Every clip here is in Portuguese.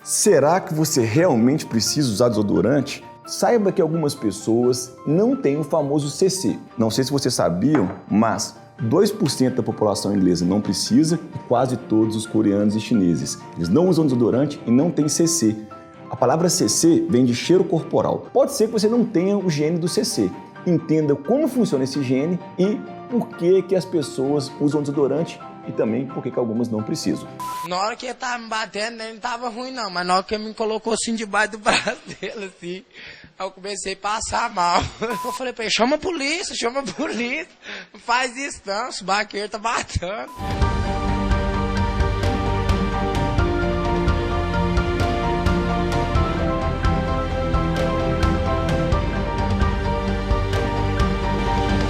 Será que você realmente precisa usar desodorante? Saiba que algumas pessoas não têm o famoso CC. Não sei se vocês sabiam, mas 2% da população inglesa não precisa e quase todos os coreanos e chineses. Eles não usam desodorante e não têm CC. A palavra CC vem de cheiro corporal. Pode ser que você não tenha o gene do CC. Entenda como funciona esse gene e por que as pessoas usam desodorante e também por que algumas não precisam. Na hora que ele tava me batendo, nem tava ruim não, mas na hora que ele me colocou assim debaixo do braço dele, assim, aí eu comecei a passar mal. Eu falei pra ele, chama a polícia, não faz isso não, esse barqueiro tá matando.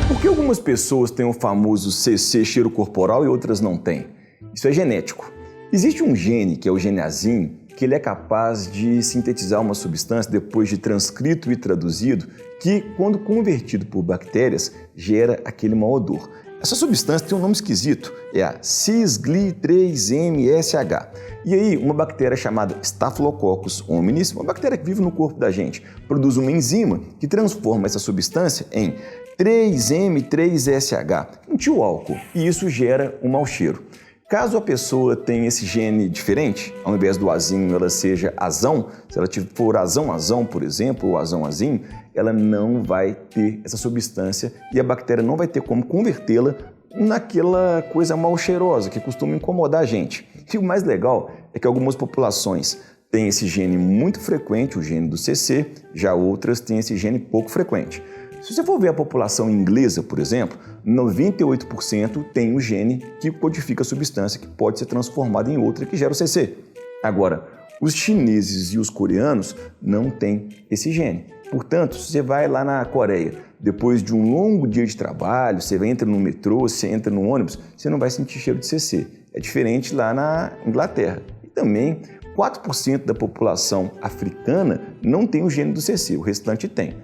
Por que algumas pessoas têm o famoso CC, cheiro corporal, e outras não têm? Isso é genético. Existe um gene, que é o gene azim, que ele é capaz de sintetizar uma substância depois de transcrito e traduzido, que, quando convertido por bactérias, gera aquele mau odor. Essa substância tem um nome esquisito, é a cis-gli-3-MSH. E aí, uma bactéria chamada Staphylococcus hominis, uma bactéria que vive no corpo da gente, produz uma enzima que transforma essa substância em 3-M3-SH, um tio álcool, e isso gera um mau cheiro. Caso a pessoa tenha esse gene diferente, ao invés do azinho ela seja azão, se ela for azão, por exemplo, ou azão-azinho, ela não vai ter essa substância e a bactéria não vai ter como convertê-la naquela coisa mal cheirosa que costuma incomodar a gente. E o mais legal é que algumas populações têm esse gene muito frequente, o gene do CC, já outras têm esse gene pouco frequente. Se você for ver a população inglesa, por exemplo, 98% tem o gene que codifica a substância que pode ser transformada em outra que gera o CC. Agora, os chineses e os coreanos não têm esse gene. Portanto, se você vai lá na Coreia, depois de um longo dia de trabalho, você entra no metrô, você entra no ônibus, você não vai sentir cheiro de CC. É diferente lá na Inglaterra. E também, 4% da população africana não tem o gene do CC, o restante tem.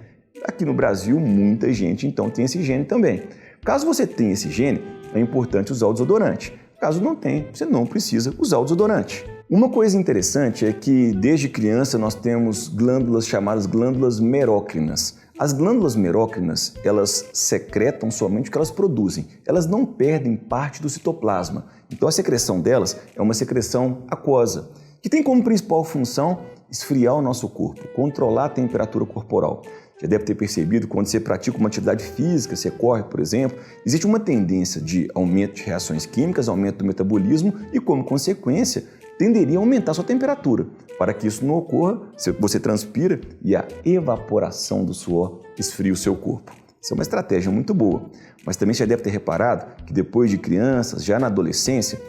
Aqui no Brasil, muita gente então tem esse gene também. Caso você tenha esse gene, é importante usar o desodorante. Caso não tenha, você não precisa usar o desodorante. Uma coisa interessante é que desde criança nós temos glândulas chamadas glândulas merócrinas. As glândulas merócrinas, elas secretam somente o que elas produzem. Elas não perdem parte do citoplasma. Então a secreção delas é uma secreção aquosa, que tem como principal função esfriar o nosso corpo, controlar a temperatura corporal. Já deve ter percebido, quando você pratica uma atividade física, você corre, por exemplo, existe uma tendência de aumento de reações químicas, aumento do metabolismo e, como consequência, tenderia a aumentar a sua temperatura. Para que isso não ocorra, você transpira e a evaporação do suor esfria o seu corpo. Isso é uma estratégia muito boa. Mas também você já deve ter reparado que depois de crianças, já na adolescência,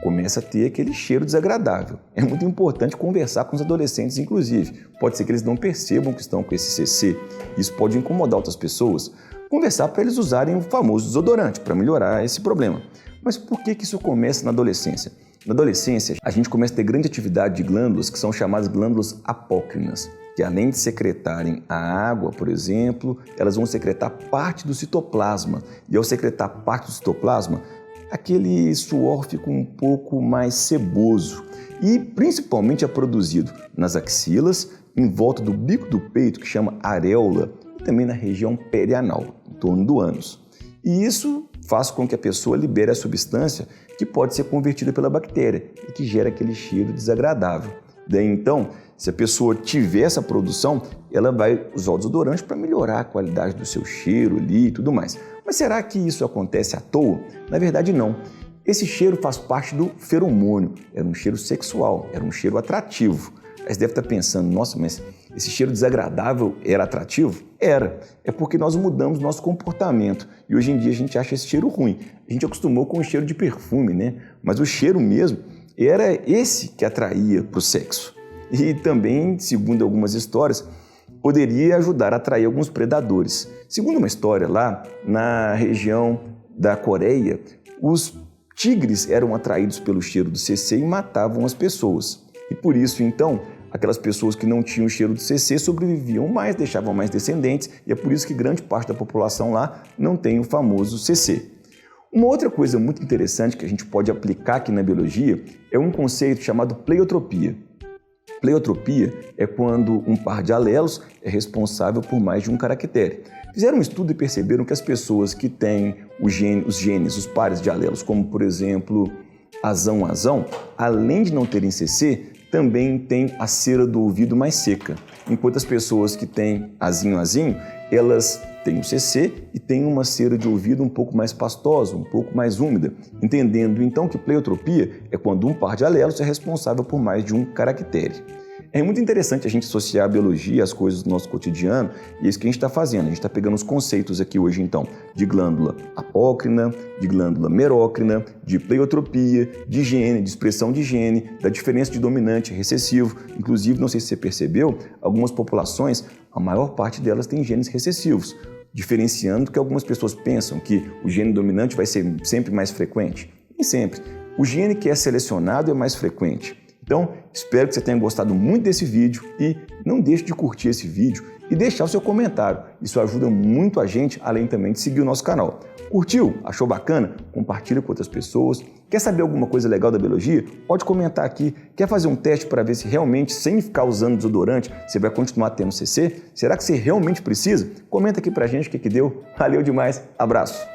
começa a ter aquele cheiro desagradável. É muito importante conversar com os adolescentes, inclusive. Pode ser que eles não percebam que estão com esse CC. Isso pode incomodar outras pessoas. Conversar para eles usarem o famoso desodorante para melhorar esse problema. Mas por que isso começa na adolescência? Na adolescência, a gente começa a ter grande atividade de glândulas que são chamadas glândulas apócrinas, que além de secretarem a água, por exemplo, elas vão secretar parte do citoplasma. E ao secretar parte do citoplasma, aquele suor fica um pouco mais seboso e principalmente é produzido nas axilas, em volta do bico do peito, que chama areola, e também na região perianal, em torno do ânus. E isso faz com que a pessoa libere a substância que pode ser convertida pela bactéria e que gera aquele cheiro desagradável. Daí então, se a pessoa tiver essa produção, ela vai usar o desodorante para melhorar a qualidade do seu cheiro ali e tudo mais. Mas será que isso acontece à toa? Na verdade, não. Esse cheiro faz parte do feromônio. Era um cheiro sexual, era um cheiro atrativo. Aí você deve estar pensando, nossa, mas esse cheiro desagradável era atrativo? Era. É porque nós mudamos nosso comportamento e hoje em dia a gente acha esse cheiro ruim. A gente acostumou com o cheiro de perfume, né? Mas o cheiro mesmo era esse que atraía para o sexo. E também, segundo algumas histórias, poderia ajudar a atrair alguns predadores. Segundo uma história lá, na região da Coreia, os tigres eram atraídos pelo cheiro do CC e matavam as pessoas. E por isso, então, aquelas pessoas que não tinham o cheiro do CC sobreviviam mais, deixavam mais descendentes, e é por isso que grande parte da população lá não tem o famoso CC. Uma outra coisa muito interessante que a gente pode aplicar aqui na biologia é um conceito chamado pleiotropia. Pleiotropia é quando um par de alelos é responsável por mais de um caractere. Fizeram um estudo e perceberam que as pessoas que têm os genes, os pares de alelos, como por exemplo azão, além de não terem CC, também têm a cera do ouvido mais seca. Enquanto as pessoas que têm azinho, elas têm o CC e têm uma cera de ouvido um pouco mais pastosa, um pouco mais úmida, entendendo então que pleiotropia é quando um par de alelos é responsável por mais de um caractere. É muito interessante a gente associar a biologia às coisas do nosso cotidiano e é isso que a gente está fazendo. A gente está pegando os conceitos aqui hoje então de glândula apócrina, de glândula merócrina, de pleiotropia, de gene, de expressão de gene, da diferença de dominante e recessivo. Inclusive, não sei se você percebeu, algumas populações, a maior parte delas tem genes recessivos, diferenciando que algumas pessoas pensam que o gene dominante vai ser sempre mais frequente. Nem sempre. O gene que é selecionado é mais frequente. Então, espero que você tenha gostado muito desse vídeo e não deixe de curtir esse vídeo e deixar o seu comentário. Isso ajuda muito a gente, além também de seguir o nosso canal. Curtiu? Achou bacana? Compartilha com outras pessoas. Quer saber alguma coisa legal da biologia? Pode comentar aqui. Quer fazer um teste para ver se realmente, sem ficar usando desodorante, você vai continuar tendo CC? Será que você realmente precisa? Comenta aqui pra gente o que deu. Valeu demais. Abraço!